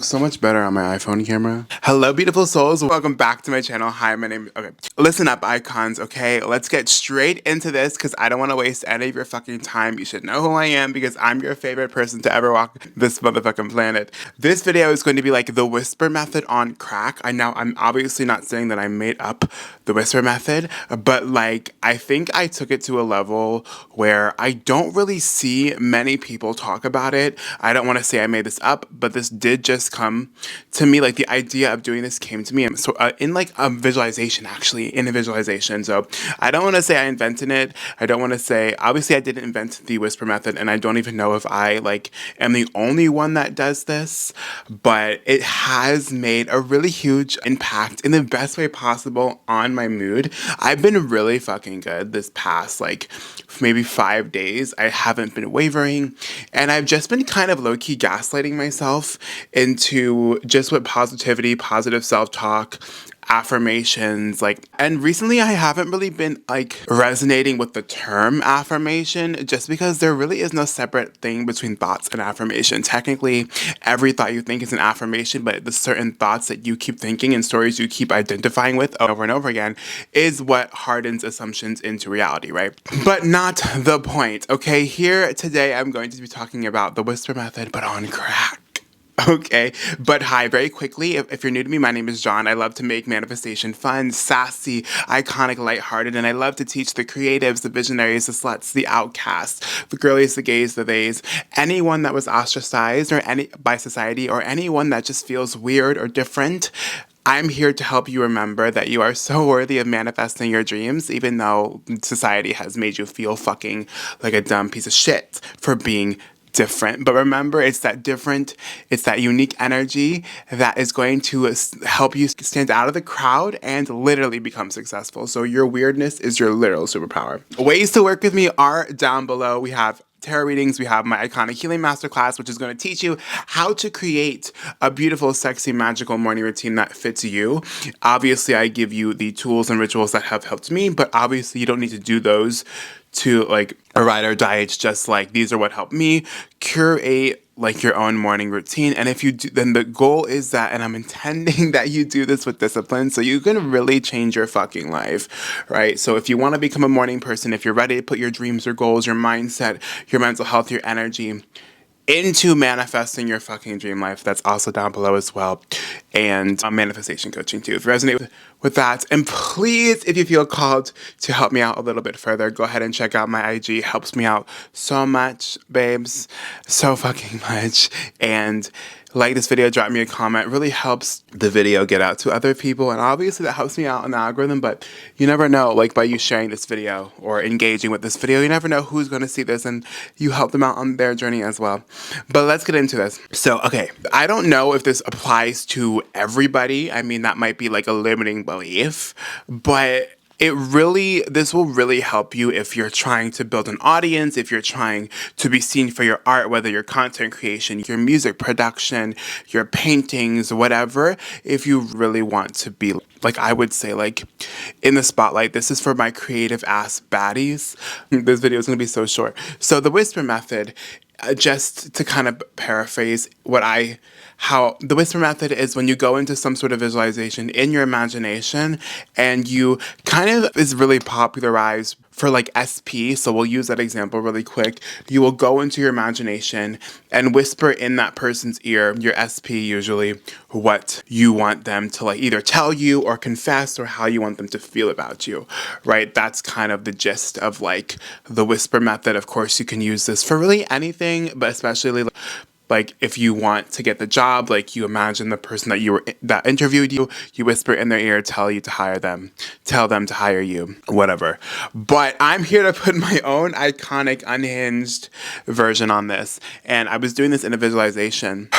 So much better on my iPhone camera. Hello, beautiful souls. Welcome back to my channel. Hi, my name. Okay, listen up, icons. Okay, let's get straight into this because I don't want to waste any of your fucking time. You should know who I am because I'm your favorite person to ever walk this motherfucking planet. This video is going to be like the whisper method on crack. I'm obviously not saying that I made up the whisper method, but like I think I took it to a level where I don't really see many people talk about it. I don't want to say I made this up, but this did just come to me. Like the idea of doing this came to me so in like a visualization, actually in a visualization. So I don't want to say I invented it. I don't want to say, obviously I didn't invent the whisper method, and I don't even know if I like am the only one that does this, but it has made a really huge impact in the best way possible on my mood. I've been really fucking good this past like maybe 5 days. I haven't been wavering, and I've just been kind of low-key gaslighting myself into just with positivity, positive self-talk, affirmations, like, and recently I haven't really been like resonating with the term affirmation just because there really is no separate thing between thoughts and affirmation. Technically, every thought you think is an affirmation, but the certain thoughts that you keep thinking and stories you keep identifying with over and over again is what hardens assumptions into reality, right? But not the point. Okay, here today I'm going to be talking about the whisper method, but on crack. Okay, but hi, very quickly, if you're new to me, my name is John. I love to make manifestation fun, sassy, iconic, lighthearted, and I love to teach the creatives, the visionaries, the sluts, the outcasts, the girlies, the gays, the theys, anyone that was ostracized or by society, or anyone that just feels weird or different. I'm here to help you remember that you are so worthy of manifesting your dreams, even though society has made you feel fucking like a dumb piece of shit for being different. But remember, it's that unique energy that is going to help you stand out of the crowd and literally become successful. So your weirdness is your literal superpower. Ways to work with me are down below. We have tarot readings, we have my iconic healing masterclass, which is going to teach you how to create a beautiful, sexy, magical morning routine that fits you. Obviously, I give you the tools and rituals that have helped me, but obviously you don't need to do those to like a ride or die. It's just like, these are what helped me. Curate like your own morning routine. And if you do, then the goal is that, and I'm intending that you do this with discipline, so you can really change your fucking life, right? So if you want to become a morning person, if you're ready to put your dreams, your goals, your mindset, your mental health, your energy into manifesting your fucking dream life, that's also down below as well. And manifestation coaching too, if you resonate with that. And please, if you feel called to help me out a little bit further, go ahead and check out my IG. It helps me out so much, babes, so fucking much. And like this video, drop me a comment. It really helps the video get out to other people, and obviously that helps me out in the algorithm. But you never know, like by you sharing this video or engaging with this video, you never know who's going to see this, and you help them out on their journey as well. But let's get into this. So, okay, I don't know if this applies to everybody. I mean, that might be like a limiting belief, but this will really help you if you're trying to build an audience, if you're trying to be seen for your art, whether your content creation, your music production, your paintings, whatever. If you really want to be, like I would say, like in the spotlight. This is for my creative ass baddies. This video is going to be so short. So the whisper method, just to kind of paraphrase how the whisper method is when you go into some sort of visualization in your imagination, and you kind of is really popularized for like SP. So we'll use that example really quick. You will go into your imagination and whisper in that person's ear, your SP usually, what you want them to like either tell you or confess, or how you want them to feel about you, right? That's kind of the gist of like the whisper method. Of course, you can use this for really anything, but especially like if you want to get the job, like you imagine the person that interviewed you, you whisper in their ear, tell them to hire you, whatever. But I'm here to put my own iconic, unhinged version on this. And I was doing this in a visualization.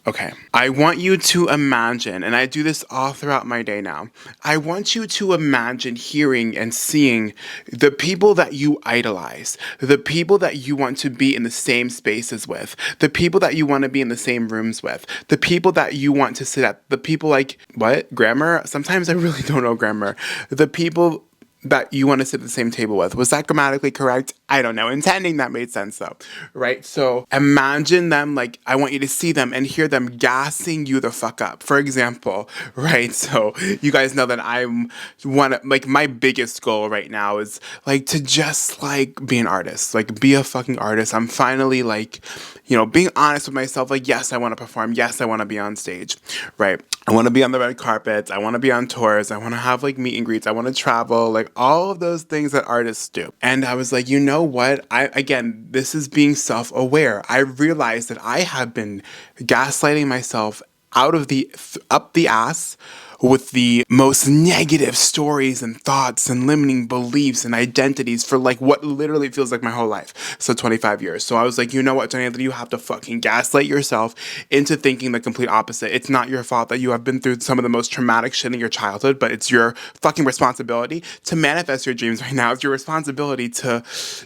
Okay, I want you to imagine, and I do this all throughout my day now, I want you to imagine hearing and seeing the people that you idolize, the people that you want to be in the same spaces with, the people that you want to be in the same rooms with, the people that you want to sit at, the people like, what? Grammar? Sometimes I really don't know grammar. The people that you want to sit at the same table with. Was that grammatically correct? I don't know. Intending that made sense though, right? So imagine them, like, I want you to see them and hear them gassing you the fuck up. For example, right? So you guys know that I'm like, my biggest goal right now is like to just like be an artist, like be a fucking artist. I'm finally like, you know, being honest with myself, like, yes, I want to perform. Yes, I want to be on stage, right? I want to be on the red carpets. I want to be on tours. I want to have like meet and greets. I want to travel, like all of those things that artists do. And I was like, you know what? Again, this is being self-aware. I realized that I have been gaslighting myself up the ass with the most negative stories and thoughts and limiting beliefs and identities for like what literally feels like my whole life. So 25 years. So I was like, you know what, Johnny Anthony, you have to fucking gaslight yourself into thinking the complete opposite. It's not your fault that you have been through some of the most traumatic shit in your childhood, but it's your fucking responsibility to manifest your dreams right now. It's your responsibility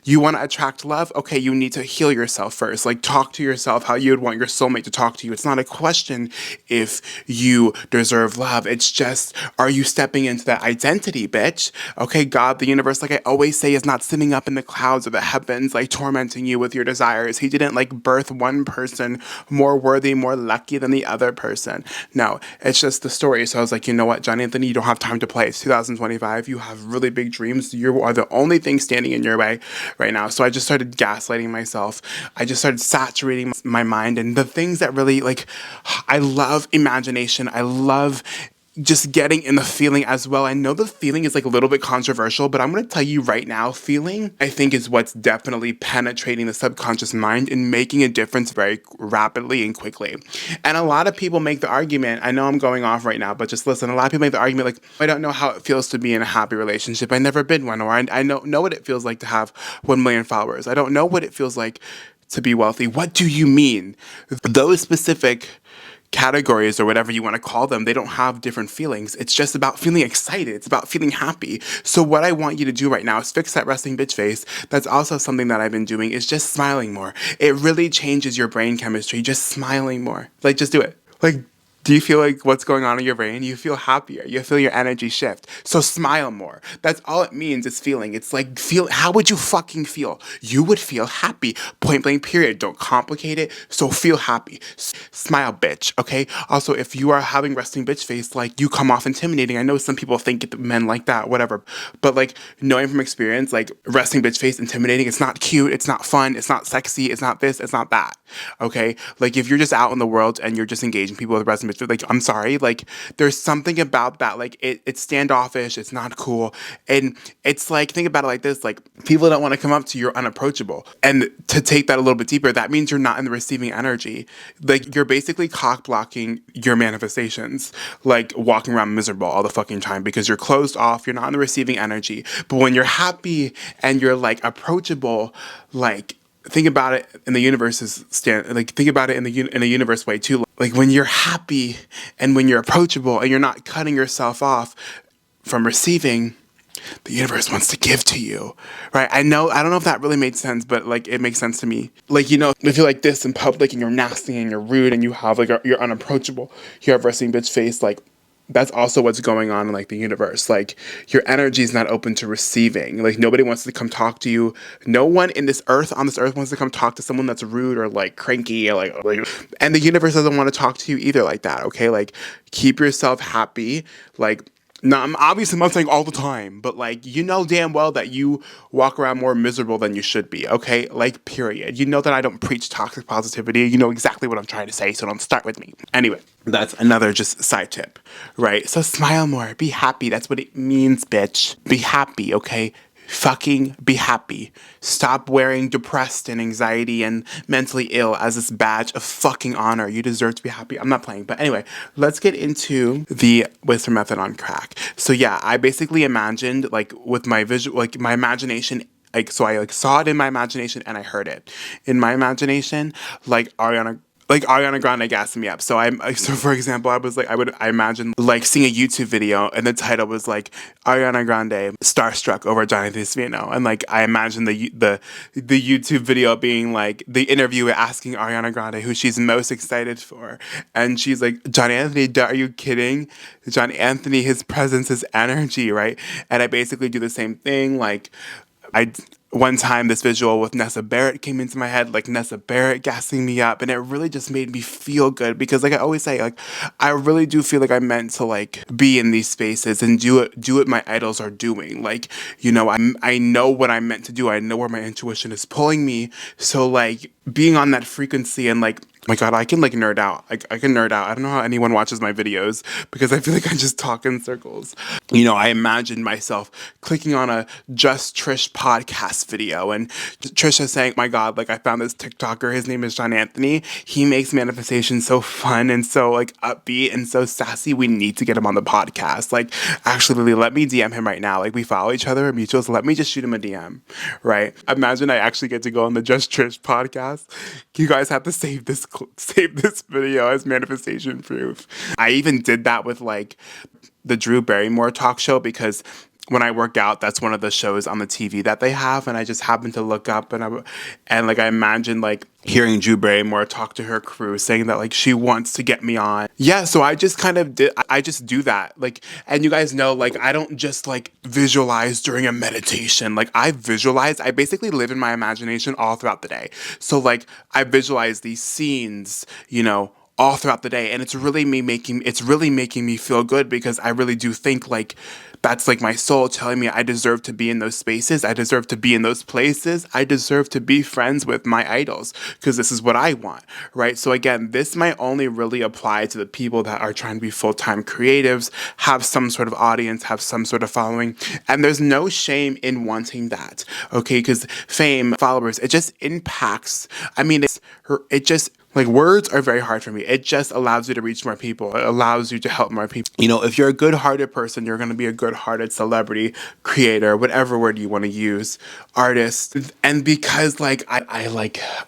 you want to attract love? Okay, you need to heal yourself first. Like, talk to yourself how you would want your soulmate to talk to you. It's not a question if you deserve love. It's just, are you stepping into that identity, bitch? Okay, God, the universe, like I always say, is not sitting up in the clouds or the heavens, like tormenting you with your desires. He didn't like birth one person more worthy, more lucky than the other person. No, it's just the story. So I was like, you know what, John Anthony, you don't have time to play. It's 2025. You have really big dreams. You are the only thing standing in your way right now. So I just started gaslighting myself. I just started saturating my mind, and the things that really, like, I love imagination. I love just getting in the feeling as well. I know the feeling is like a little bit controversial, but I'm going to tell you right now, feeling, I think, is what's definitely penetrating the subconscious mind and making a difference very rapidly and quickly. And a lot of people make the argument, I know I'm going off right now, but just listen, a lot of people make the argument like, I don't know how it feels to be in a happy relationship. I've never been one, or I know what it feels like to have 1 million followers. I don't know what it feels like to be wealthy. What do you mean? Those specific categories or whatever you want to call them, they don't have different feelings. It's just about feeling excited. It's about feeling happy. So what I want you to do right now is fix that resting bitch face. That's also something that I've been doing, is just smiling more. It really changes your brain chemistry. Just smiling more. Like, just do it. Like, do you feel like what's going on in your brain? You feel happier. You feel your energy shift. So smile more. That's all it means, is feeling. It's like, how would you fucking feel? You would feel happy. Point blank, period. Don't complicate it. So feel happy. Smile, bitch. Okay? Also, if you are having resting bitch face, like, you come off intimidating. I know some people think men like that, whatever. But like, knowing from experience, like, resting bitch face, intimidating, it's not cute. It's not fun. It's not sexy. It's not this. It's not that. Okay? Like, if you're just out in the world and you're just engaging people with resting bitch, like, I'm sorry, like, there's something about that, like, it's standoffish, it's not cool, and it's like, think about it like this, like, people don't want to come up to you, you're unapproachable, and to take that a little bit deeper, that means you're not in the receiving energy, like, you're basically cock blocking your manifestations, like, walking around miserable all the fucking time, because you're closed off, you're not in the receiving energy, but when you're happy, and you're, like, approachable, like, think about it in the universe's think about it in a universe way too. Like, when you're happy and when you're approachable and you're not cutting yourself off from receiving, the universe wants to give to you, right? I don't know if that really made sense, but like, it makes sense to me. Like, you know, if you're like this in public and you're nasty and you're rude and you have like, you're unapproachable, you have resting bitch face, like, that's also what's going on in like the universe. Like, your energy is not open to receiving. Like, nobody wants to come talk to you. No one on this earth wants to come talk to someone that's rude or like cranky or like, and the universe doesn't want to talk to you either like that. Okay. Like, keep yourself happy. Like, no, I'm obviously not saying all the time, but like, you know damn well that you walk around more miserable than you should be, okay? Like, period. You know that I don't preach toxic positivity. You know exactly what I'm trying to say, so don't start with me. Anyway, that's another just side tip, right? So smile more, be happy. That's what it means, bitch. Be happy, okay? Fucking be happy. Stop wearing depressed and anxiety and mentally ill as this badge of fucking honor. You deserve to be happy. I'm not playing. But anyway, let's get into the Whistler method on crack. So yeah, I basically imagined, like, with my visual, like, my imagination, like, so I like saw it in my imagination and I heard it in my imagination, like, like Ariana Grande gassing me up. So so for example, I imagine like seeing a YouTube video and the title was like Ariana Grande starstruck over Johnny Thisvino, and like I imagine the YouTube video being like the interviewer asking Ariana Grande who she's most excited for, and she's like, John Anthony, are you kidding? John Anthony, his presence, his energy, right? And I basically do the same thing. Like one time this visual with Nessa Barrett came into my head, like Nessa Barrett gassing me up, and it really just made me feel good because like I always say, like I really do feel like I'm meant to like be in these spaces and do what my idols are doing. Like, you know, I know what I'm meant to do. I know where my intuition is pulling me. So like being on that frequency and like, my God, I can like nerd out. I can nerd out. I don't know how anyone watches my videos because I feel like I just talk in circles. You know, I imagine myself clicking on a Just Trish podcast video and Trisha saying, my God, like I found this TikToker. His name is John Anthony. He makes manifestation so fun and so like upbeat and so sassy. We need to get him on the podcast. Like, actually, Lily, let me DM him right now. Like, we follow each other, mutuals. Let me just shoot him a DM, right? Imagine I actually get to go on the Just Trish podcast. You guys have to save this video as manifestation proof. I even did that with like the Drew Barrymore talk show because when I work out, that's one of the shows on the TV that they have, and I just happened to look up and like I imagined like hearing Drew Barrymore talk to her crew saying that like she wants to get me on. Yeah, so I just kind of I just do that. Like, and you guys know, like I don't just like visualize during a meditation. Like I basically live in my imagination all throughout the day. So like I visualize these scenes, you know, all throughout the day, and it's really making me feel good because I really do think like that's like my soul telling me I deserve to be in those spaces, I deserve to be in those places, I deserve to be friends with my idols because this is what I want, right? So again, this might only really apply to the people that are trying to be full-time creatives, have some sort of audience, have some sort of following, and there's no shame in wanting that, okay? Because fame, followers, it just impacts, I mean, it just like words are very hard for me. It just allows you to reach more people. It allows you to help more people. You know, if you're a good-hearted person, you're going to be a good-hearted celebrity, creator, whatever word you want to use, artist. And because like I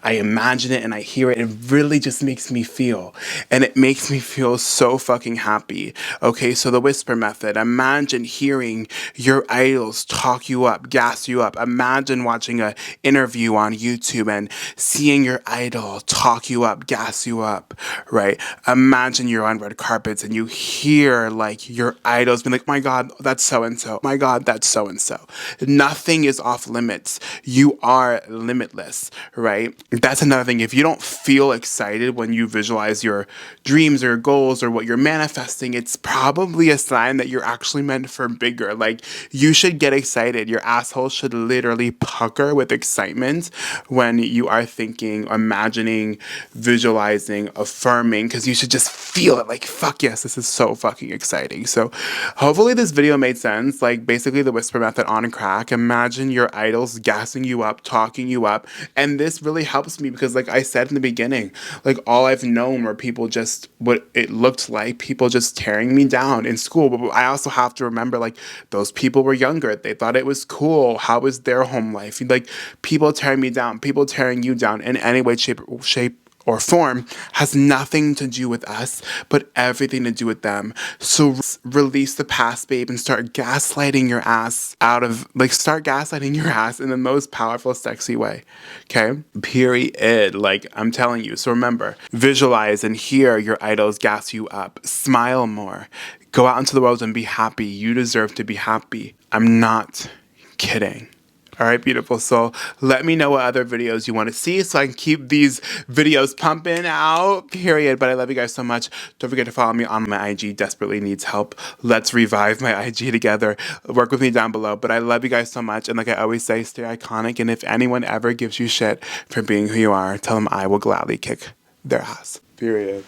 imagine it and I hear it, it really just makes me feel. And it makes me feel so fucking happy. Okay, so the whisper method. Imagine hearing your idols talk you up, gas you up. Imagine watching an interview on YouTube and seeing your idol talk you up, gas you up, right? Imagine you're on red carpets and you hear like your idols being like, my God, that's so-and-so. My God, that's so-and-so. Nothing is off limits. You are limitless, right? That's another thing. If you don't feel excited when you visualize your dreams or goals or what you're manifesting, it's probably a sign that you're actually meant for bigger. Like you should get excited. Your asshole should literally pucker with excitement when you are thinking, imagining, visualizing, affirming, because you should just feel it like, fuck yes, this is so fucking exciting. So hopefully this video made sense. Like basically the whisper method on crack. Imagine your idols gassing you up, talking you up. And this really helps me because like I said in the beginning, like all I've known were people just, what it looked like, people just tearing me down in school. But I also have to remember like those people were younger. They thought it was cool. How was their home life? Like people tearing me down, people tearing you down in any way, shape or form has nothing to do with us, but everything to do with them. So release the past, babe, and start gaslighting your ass start gaslighting your ass in the most powerful, sexy way. Okay? Period. Like, I'm telling you. So remember, visualize and hear your idols gas you up. Smile more. Go out into the world and be happy. You deserve to be happy. I'm not kidding. All right, beautiful soul. Let me know what other videos you want to see so I can keep these videos pumping out, period. But I love you guys so much. Don't forget to follow me on my IG. Desperately needs help. Let's revive my IG together. Work with me down below. But I love you guys so much. And like I always say, stay iconic. And if anyone ever gives you shit for being who you are, tell them I will gladly kick their ass, period.